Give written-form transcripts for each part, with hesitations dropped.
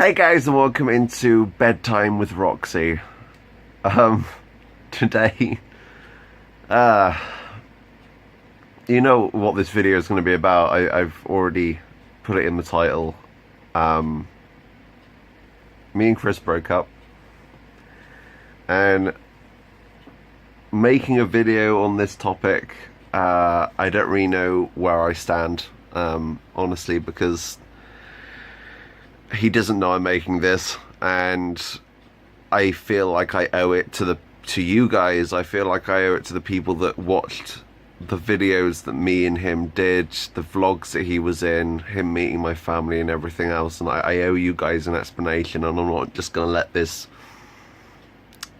Hey guys, and welcome into Bedtime with Roxy. Today, you know what this video is going to be about. I've already put it in the title. Me and Chris broke up, and making a video on this topic, I don't really know where I stand, honestly, because he doesn't know I'm making this, and I feel like I owe it to you guys. I feel like I owe it to the people that watched the videos that me and him did, the vlogs that he was in, him meeting my family and everything else, and I owe you guys an explanation, and I'm not just going to let this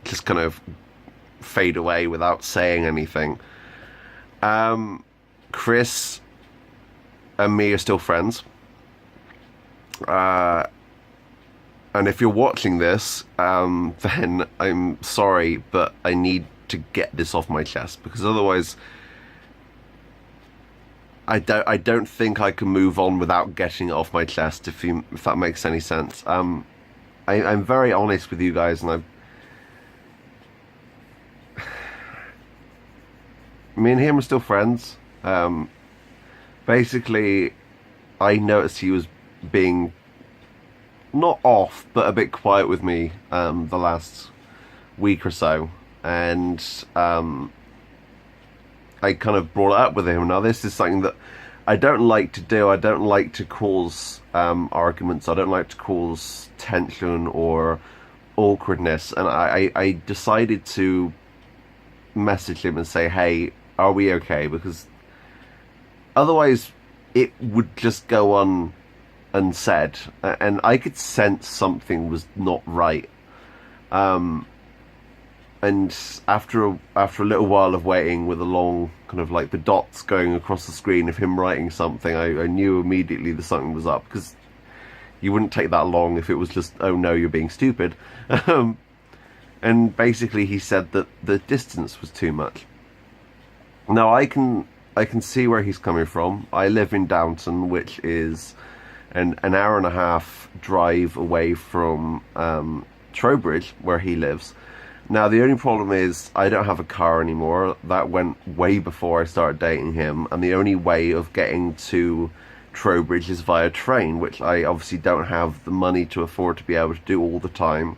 just kind of fade away without saying anything. Chris and me are still friends. And if you're watching this, then I'm sorry, but I need to get this off my chest, because otherwise I don't think I can move on without getting it off my chest, if that makes any sense. I'm very honest with you guys, and me and him are still friends. Basically, I noticed he was being not off, but a bit quiet with me the last week or so, and I kind of brought it up with him. Now, this is something that I don't like to do. I don't like to cause arguments. I don't like to cause tension or awkwardness, and I decided to message him and say, hey, are we okay? Because otherwise it would just go unsaid, and I could sense something was not right. And after a little while of waiting, with a long kind of like the dots going across the screen of him writing something, I knew immediately that something was up, because you wouldn't take that long if it was just, oh no, you're being stupid. And basically he said that the distance was too much. Now I can see where he's coming from. I live in Downton, which is an hour and a half drive away from Trowbridge, where he lives. Now, the only problem is I don't have a car anymore. That went way before I started dating him, and the only way of getting to Trowbridge is via train, which I obviously don't have the money to afford to be able to do all the time.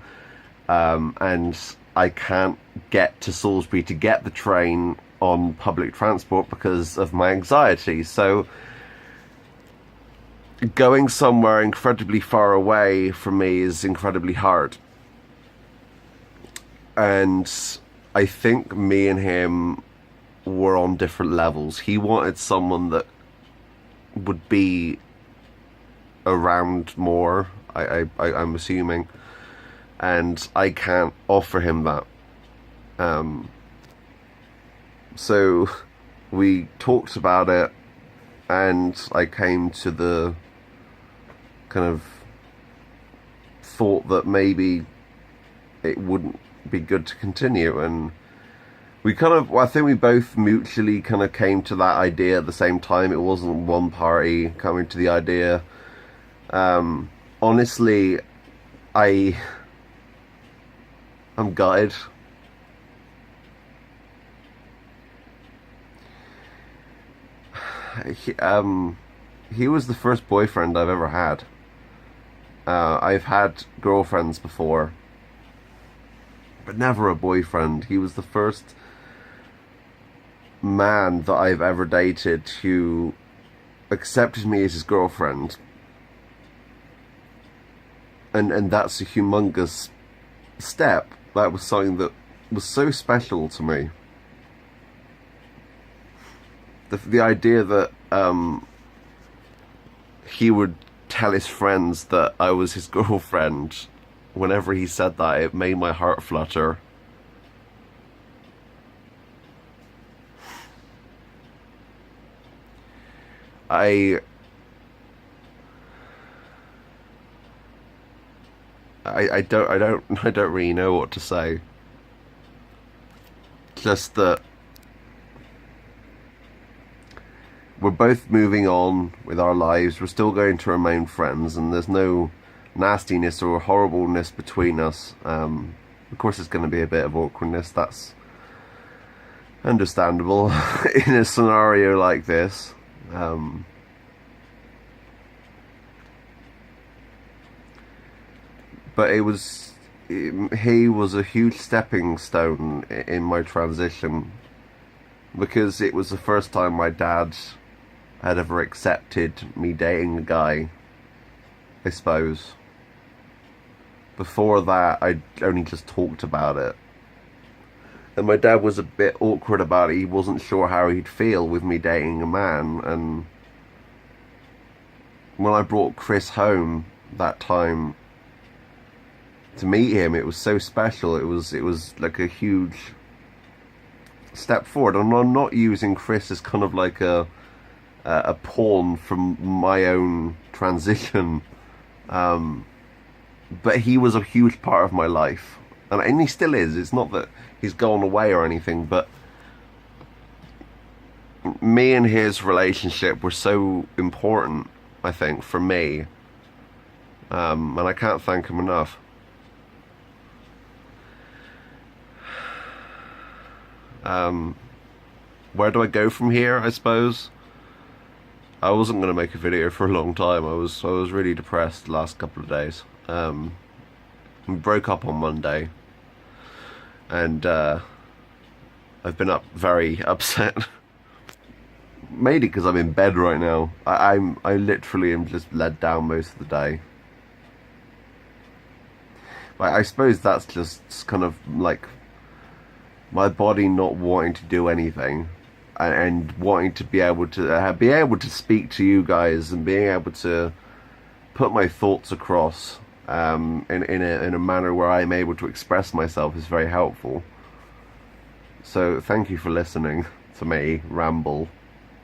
And I can't get to Salisbury to get the train on public transport because of my anxiety. So going somewhere incredibly far away from me is incredibly hard. And I think me and him were on different levels. He wanted someone that would be around more, I'm assuming, and I can't offer him that. So we talked about it, and I came to the kind of thought that maybe it wouldn't be good to continue, and I think we both mutually kind of came to that idea at the same time. It wasn't one party coming to the idea. Honestly, I'm gutted. He was the first boyfriend I've ever had. I've had girlfriends before, but never a boyfriend. He was the first man that I've ever dated who accepted me as his girlfriend, and that's a humongous step. That was something that was so special to me. The idea that he would tell his friends that I was his girlfriend, whenever he said that, it made my heart flutter. I don't really know what to say. Just that we're both moving on with our lives. We're still going to remain friends, and there's no nastiness or horribleness between us. Of course, there's going to be a bit of awkwardness. That's understandable in a scenario like this. But he was a huge stepping stone in my transition, because it was the first time my dad had ever accepted me dating a guy, I suppose. Before that, I only just talked about it. And my dad was a bit awkward about it. He wasn't sure how he'd feel with me dating a man. And when I brought Chris home that time to meet him, it was so special. It was like a huge step forward. And I'm not using Chris as kind of like a pawn from my own transition. But he was a huge part of my life. And he still is. It's not that he's gone away or anything, but me and his relationship were so important, I think, for me. And I can't thank him enough. Where do I go from here, I suppose? I wasn't going to make a video for a long time. I was really depressed the last couple of days. We broke up on Monday, and I've been very upset. Mainly because I'm in bed right now. I literally am just led down most of the day. I suppose that's just kind of like my body not wanting to do anything, and wanting to be able to speak to you guys, and being able to put my thoughts across in a manner where I'm able to express myself is very helpful. So thank you for listening to me ramble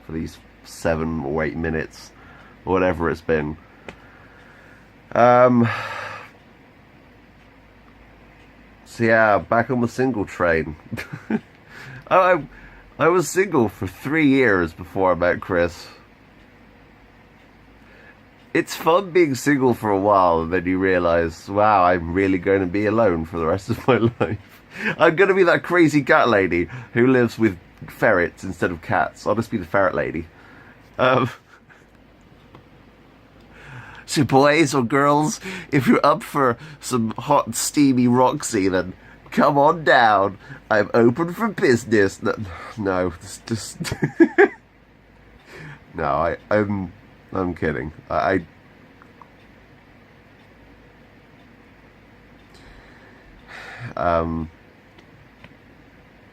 for these 7 or 8 minutes, or whatever it's been. So yeah, back on the single train. I was single for 3 years before I met Chris. It's fun being single for a while, and then you realise, wow, I'm really going to be alone for the rest of my life. I'm going to be that crazy cat lady who lives with ferrets instead of cats. I'll just be the ferret lady. So boys or girls, if you're up for some hot steamy Roxy, then come on down. I'm open for business. No, it's just no. I'm kidding.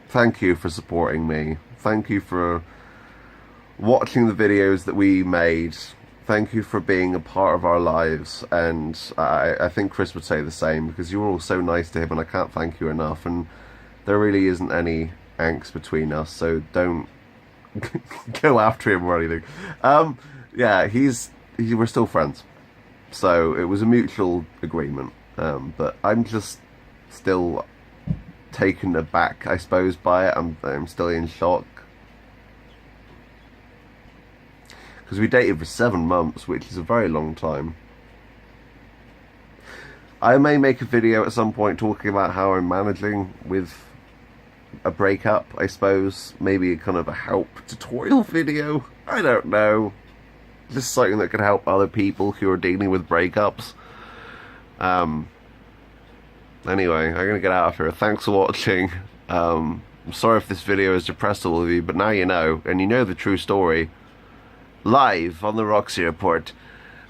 Thank you for supporting me. Thank you for watching the videos that we made. Thank you for being a part of our lives, and I think Chris would say the same, because you were all so nice to him, and I can't thank you enough. And there really isn't any angst between us, so don't go after him or anything. Yeah, we're still friends, so it was a mutual agreement. But I'm just still taken aback, I suppose, by it. I'm still in shock. Because we dated for 7 months, which is a very long time. I may make a video at some point talking about how I'm managing with a breakup, I suppose. Maybe kind of a help tutorial video. I don't know. Just something that could help other people who are dealing with breakups. Anyway, I'm going to get out of here. Thanks for watching. I'm sorry if this video has depressed all of you, but now you know, and you know the true story. Live on the Roxy Report,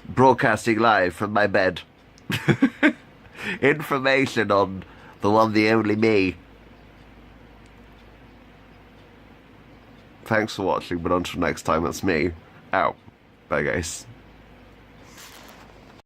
broadcasting live from my bed. Information on the one, the only me. Thanks for watching, but until next time, that's me. Out. Bye, guys.